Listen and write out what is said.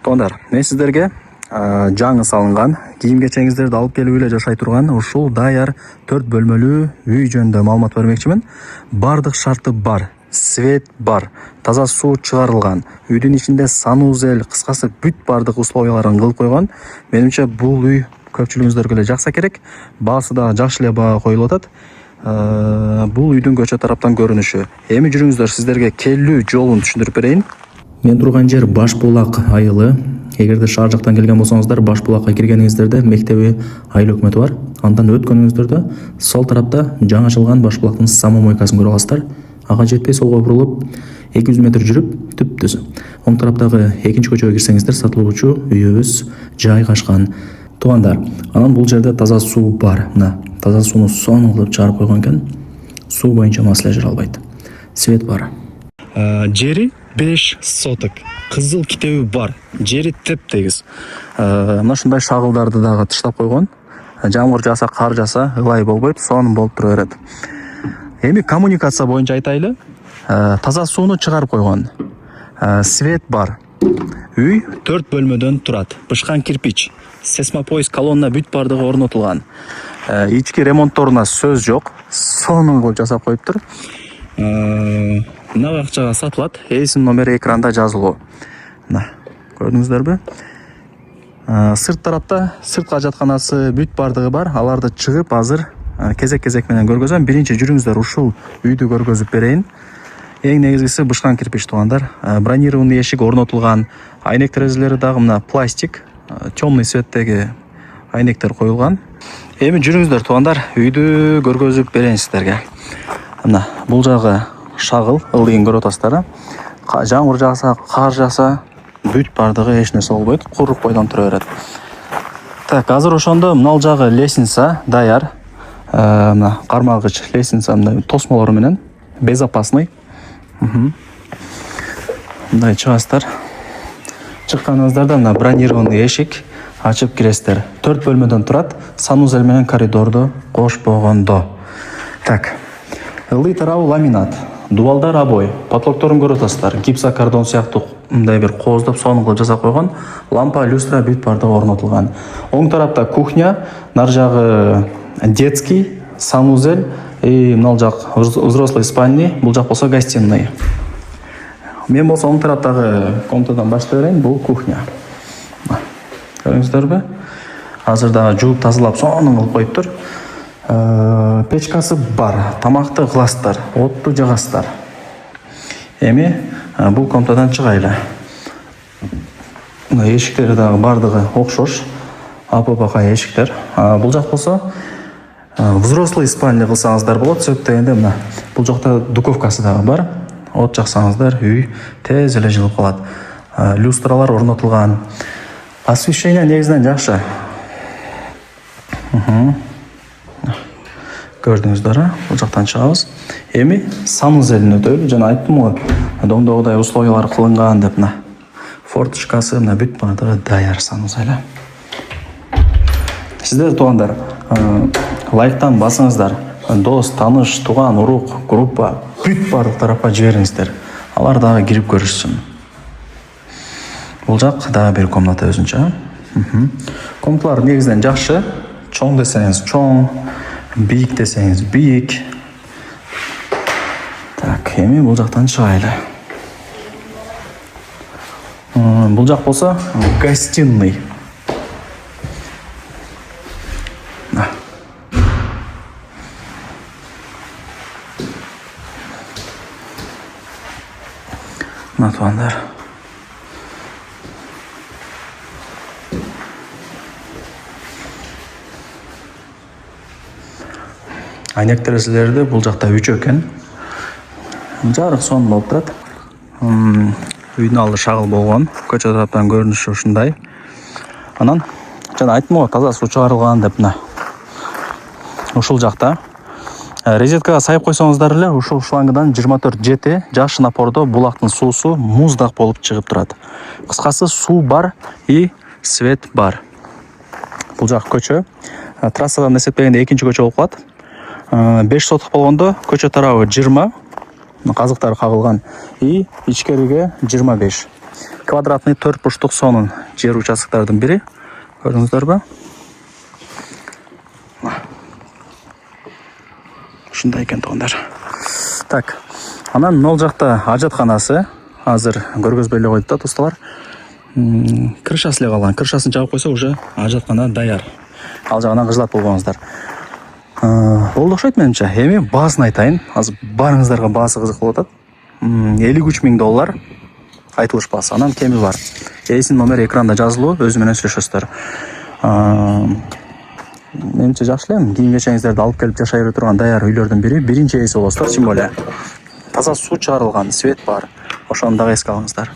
Тондар, мен сіздерге жаңы салынған кийим кечеңиздерди алып келип эле жашай турган ушул даяр 4 бөлмөлүү үй жөнүндө маалымат бермекчимин. Бардык шарты бар, свет бар, таза суу чыгарылган, үйдүн ичинде санузел, кыскасы бүт бардык условияларын кылып койгон. Менимче бул үй көпчүлүгүңүздөргө эле жакса керек. Баасы да жакшы эле баа коюлуп атат. Бул үйдүн көчө тараптан көрүнүшү. Эми жүрүңүздөр, сиздерге келүү жолун түшүндүрүп берейин. Мен турган жер Баш Булак айылы. Эгерде шаар жактан келген болсоңуздар, Баш Булакка киргениңиздерде мектеби айыл өкмөтү бар. Андан өткөнүңүздөрдө сол тарапта жаңы ачылган Баш Булактын самомойкасын көрө аласыздар. Ага жетпей солго бурулуп 200 метр жүрүп түп-түз. Оң тараптагы экинчи көчөгө кирсеңиздер, сатылуучу үйүбүз жайгашкан. Туугандар, анан бул жерде таза суу бар. Мына таза сууну сонун кылып чыгарып койгон экен. Суу боюнча маселе жүрө албайт. Свет бар. Жери 5 соток. Кызыл китеби бар. Жери теп-тегиз. Мына ушундай шагылдарды дагы тыштап койгон. Жамгыр жаса, кар жаса, ылай болбойт, сонун болуп тура берет. Эми коммуникация боюнча айтайлы. Таза сууну чыгарып койгон. Свет бар. Үй 4 бөлмөдөн турат. Бышкан кирпич, сесмопоиз колонна бүт бардыгы орнотулган. Ички ремонтторуна сөз жок. Сонун кылып жасап коюптур. Мына акчага сатылат. Эсим номери экранда жазылуу. Мына көрдүңүздөрбү? Сырт тарапта сырт ажатканасы бүт бардыгы бар. Аларды чыгып азыр кезек менен көргөзөм. Биринчи жүрүңүздөр, ушул үйдү көргөзүп берейин. Эң негизгиси бышкан кирпич, туугандар. Бронированный эшик орнотулган. Айнек терезелери дагы мына пластик, темный цветтеги айнектер коюлган. Эми жүрүңүздөр, туугандар, үйдү көргөзүп берейин сиздерге. Мына бул жагы шагыл, ылдыйын көрүп атасыздар. Жамгыр жаса, кар жаса, бүт бардыгы эч нерсе болбойт, курук бойдон тура берет. Так, азыр ошондо мына жагы лестница даяр. Мына кармагыч лестница мына тосмолору менен безопасный. Мындай чыгасыздар. Чыкканыңыздарда мына бронированный эшик ачып киресиздер. 4 бөлмөдөн турат, санузел менен коридорду кошпогондо. Так. Ылдый тарабы ламинат, дубалдар обой, потолокторун көрүп атасыздар. Гипсокардон сыяктуу мындай бир кооздоп сонун кылып жасап койгон. Лампа, люстра бүт бардыгы орнотулган. Оң тарапта кухня, нар жагы детский, санузел, мына жак взрослый спальный, бул жак болсо гостиный. Мен болсо оң тараптагы комнатадан баштай берейин, бул кухня. Көрүңүздөрбү? Азыр дагы жууп тазалап сонун кылып коюптур. Печкасы бар, тамакты кыласыздар, отту жагасыздар. Эми бул комнатадан чыгайлы. Эшиктери дагы бардыгы окшош, апа-бакай эшиктер. Бул жак болсо взрослый спальня кылсаңыздар болот. Себеп дегенде мына бул жакта духовкасы дагы бар. От жаксаңыздар, үй тез эле жылып калат. Люстралар орнотулган. Освещение негизинен жакшы. Көрдүңүздөр, бул жактан чыгабыз. Эми санузелин өтөлү. Жана айттым го, доңдогудай условиялар кылынган деп. Мына форточкасы, мына бүт бардыгы даяр санузел. Сиздер, туугандар, лайктан басыңыздар. Дос, таныш, тууган, урук, группа бүт бардык тарапка жибериңиздер. Алар дагы кирип көрүшсүн. Бул жак дагы бир комната өзүнчө. Комнаталар негизинен жакшы. Чоң десеңиз чоң, бийик десеңиз бийик. Так, эми бул жактан чыгайлы. Бул жак болсо гостиный. Мына туугандар. Айнек терезелерди бул жакта 3 экен. Жарык сонун болуп турат. Үйдүн алды шагыл болгон. Көчө тараптан көрүнүшү ушундай. Анан жана айттым го, таза суу чыгарылган деп. Мына ушул жакта розеткага сайып койсоңуздар эле, ушул шлангыдан 24/7 жакшы напордо булактын суусу муздак болуп чыгып турат. Кыскасы суу бар и свет бар. Бул жак көчө. Трассадан эсептегенде экинчи көчө болуп калат. 5 соток болгондо көчө тарабы 20, казыктар кагылган и ичкериге 25. квадратный 4 бурчтук сонун жер участкалардын бири. Көрдүңүздөрбү? Ушундай экен туугандар. Так, анан мол жакта ажатканасы азыр көргөзбөй эле койдук да достор. Крышасы эле калган. Крышасын жаап койсо уже ажаткана даяр. Ал жагынан кыжылат болбоңуздар. Болду окшойт менимче. Эми баасын айтайын. Азыр барыңыздарга баасы кызык болуп атат. $53.000 айтылыш баасы. Анан кеми бар. Эсин номер экранда жазылуу, өзү менен сүйлөшөсүздөр. Менимче жакшы эле. Кийим кечеңиздерди алып келип жашай бере турган даяр үйлөрдүн бири. Биринчи эси болосуздар, тем более. Таза суу чыгарылган, свет бар. Ошону дагы эске алыңыздар.